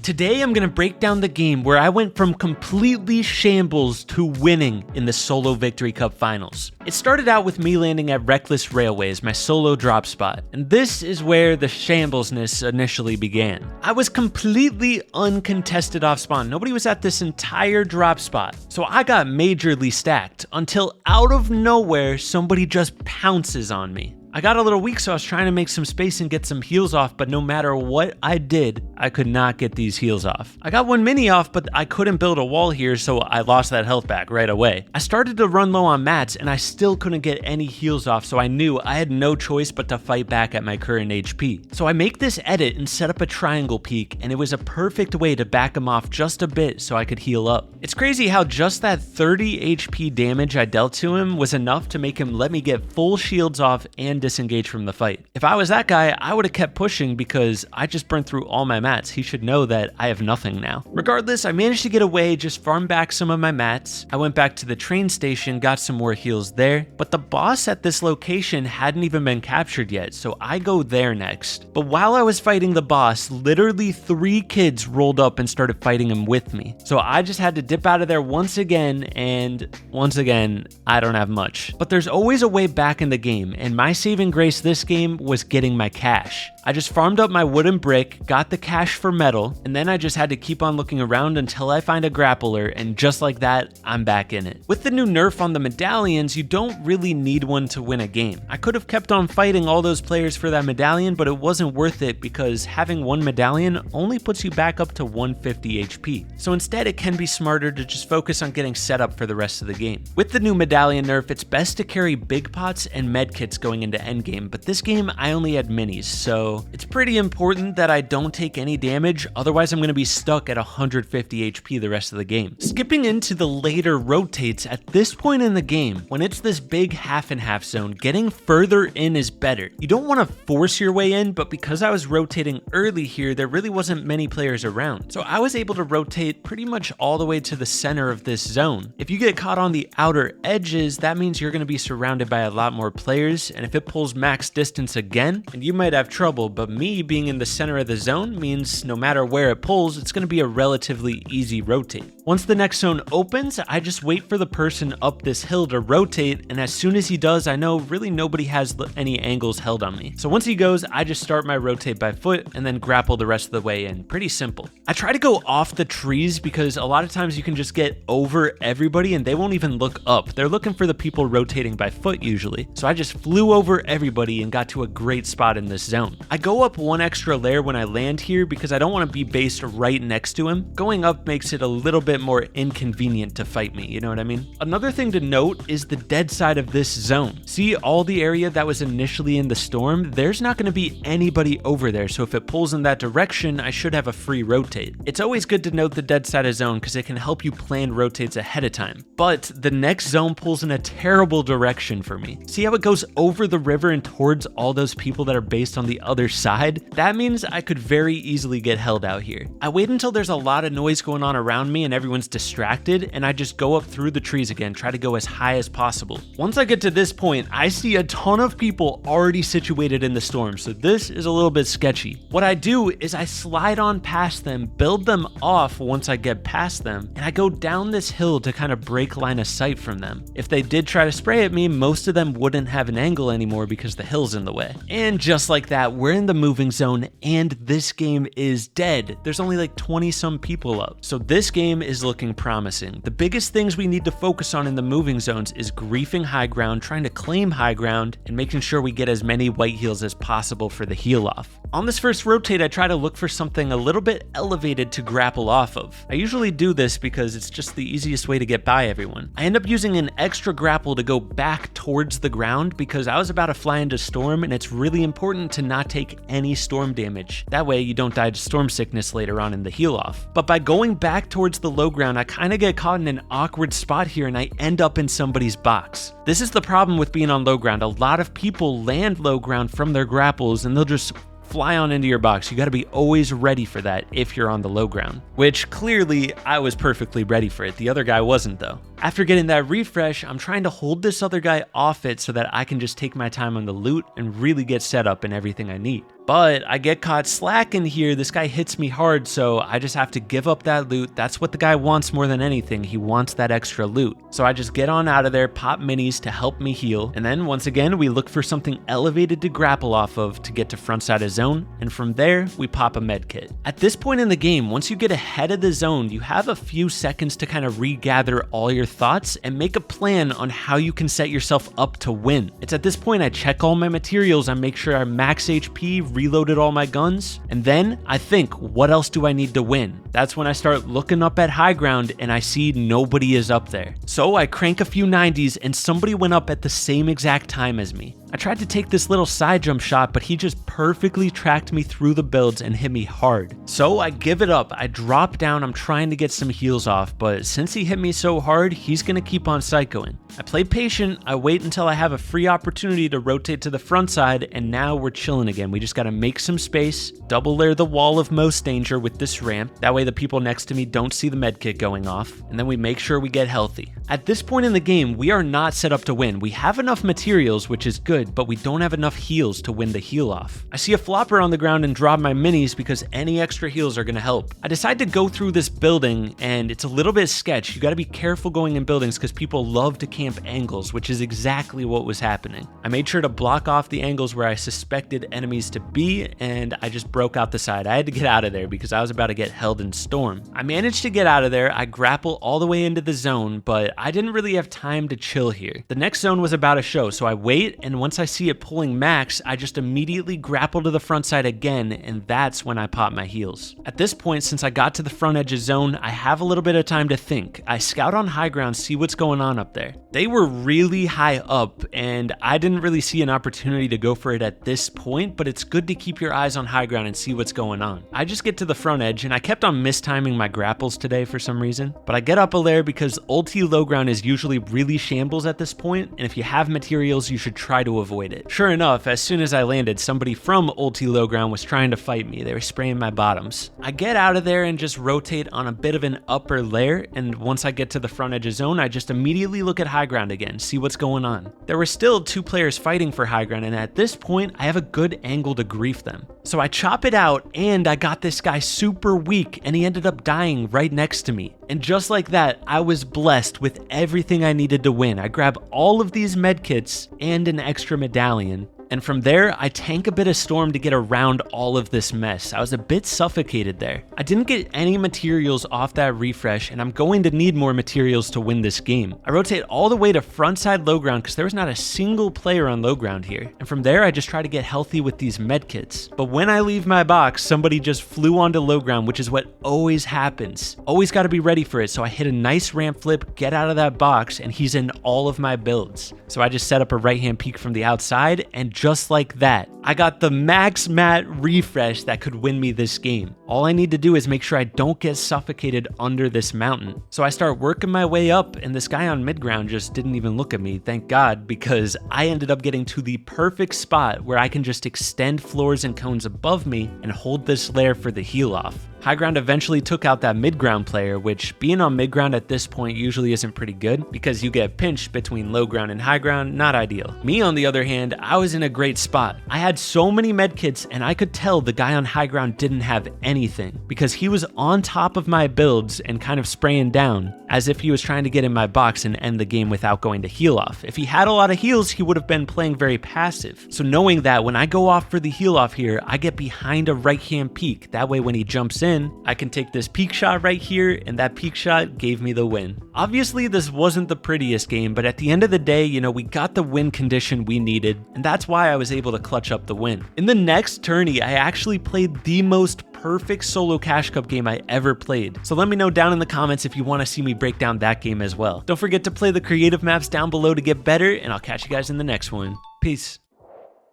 Today I'm going to break down the game where I went from completely shambles to winning in the Solo Victory Cup Finals. It started out with me landing at Reckless Railways, my solo drop spot, and this is where the shamblesness initially began. I was completely uncontested off spawn. Nobody was at this entire drop spot, so I got majorly stacked until out of nowhere somebody just pounces on me. I got a little weak, so I was trying to make some space and get some heals off, but no matter what I did, I could not get these heals off. I got one mini off, but I couldn't build a wall here, so I lost that health back right away. I started to run low on mats, and I still couldn't get any heals off, so I knew I had no choice but to fight back at my current HP. So I make this edit and set up a triangle peak, and it was a perfect way to back him off just a bit so I could heal up. It's crazy how just that 30 HP damage I dealt to him was enough to make him let me get full shields off and disengage from the fight. If I was that guy, I would have kept pushing because I just burned through all my mats. He should know that I have nothing now. Regardless, I managed to get away, just farm back some of my mats. I went back to the train station, got some more heals there, but the boss at this location hadn't even been captured yet, so I go there next. But while I was fighting the boss, literally 3 kids rolled up and started fighting him with me. So I just had to dip out of there once again, and once again, I don't have much. But there's always a way back in the game, and my saving grace this game was getting my cash. I just farmed up my wooden brick, got the cash for metal, and then I just had to keep on looking around until I find a grappler, and just like that, I'm back in it. With the new nerf on the medallions, you don't really need one to win a game. I could have kept on fighting all those players for that medallion, but it wasn't worth it because having one medallion only puts you back up to 150 HP. So instead, it can be smarter to just focus on getting set up for the rest of the game. With the new medallion nerf, it's best to carry big pots and medkits going into endgame, but this game I only had minis, so it's pretty important that I don't take any damage, otherwise I'm going to be stuck at 150 HP the rest of the game. Skipping into the later rotates, at this point in the game, when it's this big half and half zone, getting further in is better. You don't want to force your way in, but because I was rotating early here, there really wasn't many players around. So I was able to rotate pretty much all the way to the center of this zone. If you get caught on the outer edges, that means you're going to be surrounded by a lot more players, and if it pulls max distance again, and you might have trouble, but me being in the center of the zone means no matter where it pulls, it's going to be a relatively easy rotate. Once the next zone opens, I just wait for the person up this hill to rotate, and as soon as he does, I know really nobody has any angles held on me. So once he goes, I just start my rotate by foot and then grapple the rest of the way in. Pretty simple. I try to go off the trees because a lot of times you can just get over everybody and they won't even look up. They're looking for the people rotating by foot usually. So I just flew over everybody and got to a great spot in this zone. I go up one extra layer when I land here because I don't want to be based right next to him. Going up makes it a little bit more inconvenient to fight me, you know what I mean? Another thing to note is the dead side of this zone. See all the area that was initially in the storm? There's not going to be anybody over there, so if it pulls in that direction, I should have a free rotate. It's always good to note the dead side of zone because it can help you plan rotates ahead of time. But the next zone pulls in a terrible direction for me. See how it goes over the river and towards all those people that are based on the other side? That means I could very easily get held out here. I wait until there's a lot of noise going on around me and everyone's distracted, and I just go up through the trees again, try to go as high as possible. Once I get to this point, I see a ton of people already situated in the storm, so this is a little bit sketchy. What I do is I slide on past them, build them off once I get past them, and I go down this hill to kind of break line of sight from them. If they did try to spray at me, most of them wouldn't have an angle anymore because the hill's in the way. And just like that, we're in the moving zone and this game is dead. There's only like 20 some people up. So this game is looking promising. The biggest things we need to focus on in the moving zones is griefing high ground, trying to claim high ground, and making sure we get as many white heals as possible for the heal off. On this first rotate, I try to look for something a little bit elevated to grapple off of. I usually do this because it's just the easiest way to get by everyone. I end up using an extra grapple to go back towards the ground because I was about to fly into storm, and it's really important to not take any storm damage. That way you don't die to storm sickness later on in the heal off. But by going back towards the low ground, I kind of get caught in an awkward spot here and I end up in somebody's box. This is the problem with being on low ground. A lot of people land low ground from their grapples and they'll just fly on into your box. You got to be always ready for that if you're on the low ground, which clearly I was perfectly ready for it. The other guy wasn't though. After getting that refresh, I'm trying to hold this other guy off it so that I can just take my time on the loot and really get set up and everything I need. But I get caught slacking here. This guy hits me hard, so I just have to give up that loot. That's what the guy wants more than anything. He wants that extra loot. So I just get on out of there, pop minis to help me heal. And then once again, we look for something elevated to grapple off of to get to front side of zone. And from there, we pop a med kit. At this point in the game, once you get ahead of the zone, you have a few seconds to kind of regather all your thoughts and make a plan on how you can set yourself up to win. It's at this point I check all my materials, I make sure I'm max HP, reloaded all my guns, and then I think, what else do I need to win? That's when I start looking up at high ground and I see nobody is up there. So I crank a few 90s and somebody went up at the same exact time as me. I tried to take this little side jump shot, but he just perfectly tracked me through the builds and hit me hard. So I give it up. I drop down. I'm trying to get some heals off, but since he hit me so hard, he's gonna keep on psychoing. I play patient. I wait until I have a free opportunity to rotate to the front side, and now we're chilling again. We just gotta make some space, double layer the wall of most danger with this ramp. That way the people next to me don't see the medkit going off, and then we make sure we get healthy. At this point in the game, we are not set up to win. We have enough materials, which is good, but we don't have enough heals to win the heal off. I see a flopper on the ground and drop my minis because any extra heals are gonna help. I decide to go through this building, and it's a little bit sketch. You gotta be careful going in buildings because people love to camp angles, which is exactly what was happening. I made sure to block off the angles where I suspected enemies to be, and I just broke out the side. I had to get out of there because I was about to get held in storm. I managed to get out of there. I grapple all the way into the zone, but I didn't really have time to chill here. The next zone was about to show, so I wait, and once I see it pulling max, I just immediately grapple to the front side again, and that's when I pop my heals. At this point, since I got to the front edge of zone, I have a little bit of time to think. I scout on high ground, see what's going on up there. They were really high up, and I didn't really see an opportunity to go for it at this point, but it's good to keep your eyes on high ground and see what's going on. I just get to the front edge, and I kept on mistiming my grapples today for some reason, but I get up a layer because ulti low ground is usually really shambles at this point, and if you have materials, you should try to avoid it. Sure enough, as soon as I landed, somebody from ulti low ground was trying to fight me. They were spraying my bottoms. I get out of there and just rotate on a bit of an upper layer, and once I get to the front edge of zone, I just immediately look at high ground again, see what's going on. There were still 2 players fighting for high ground, and at this point, I have a good angle to grief them. So I chop it out, and I got this guy super weak, and he ended up dying right next to me. And just like that, I was blessed with everything I needed to win. I grab all of these medkits and an extra medallion. And from there, I tank a bit of storm to get around all of this mess. I was a bit suffocated there. I didn't get any materials off that refresh, and I'm going to need more materials to win this game. I rotate all the way to frontside low ground because there was not a single player on low ground here. And from there, I just try to get healthy with these medkits. But when I leave my box, somebody just flew onto low ground, which is what always happens. Always got to be ready for it. So I hit a nice ramp flip, get out of that box, and he's in all of my builds. So I just set up a right-hand peek from the outside, and just like that, I got the max mat refresh that could win me this game. All I need to do is make sure I don't get suffocated under this mountain. So I start working my way up, and this guy on mid ground just didn't even look at me, thank God, because I ended up getting to the perfect spot where I can just extend floors and cones above me and hold this layer for the heal off. High ground eventually took out that mid ground player, which being on mid ground at this point usually isn't pretty good because you get pinched between low ground and high ground, not ideal. Me on the other hand, I was in a great spot. I had so many medkits, and I could tell the guy on high ground didn't have anything because he was on top of my builds and kind of spraying down as if he was trying to get in my box and end the game without going to heal off. If he had a lot of heals, he would have been playing very passive. So knowing that when I go off for the heal off here, I get behind a right hand peak. That way when he jumps in, I can take this peak shot right here, and that peak shot gave me the win. Obviously, this wasn't the prettiest game, but at the end of the day, we got the win condition we needed, and that's why I was able to clutch up the win. In the next tourney, I actually played the most perfect solo Cash Cup game I ever played. So let me know down in the comments if you want to see me break down that game as well. Don't forget to play the creative maps down below to get better, and I'll catch you guys in the next one. Peace.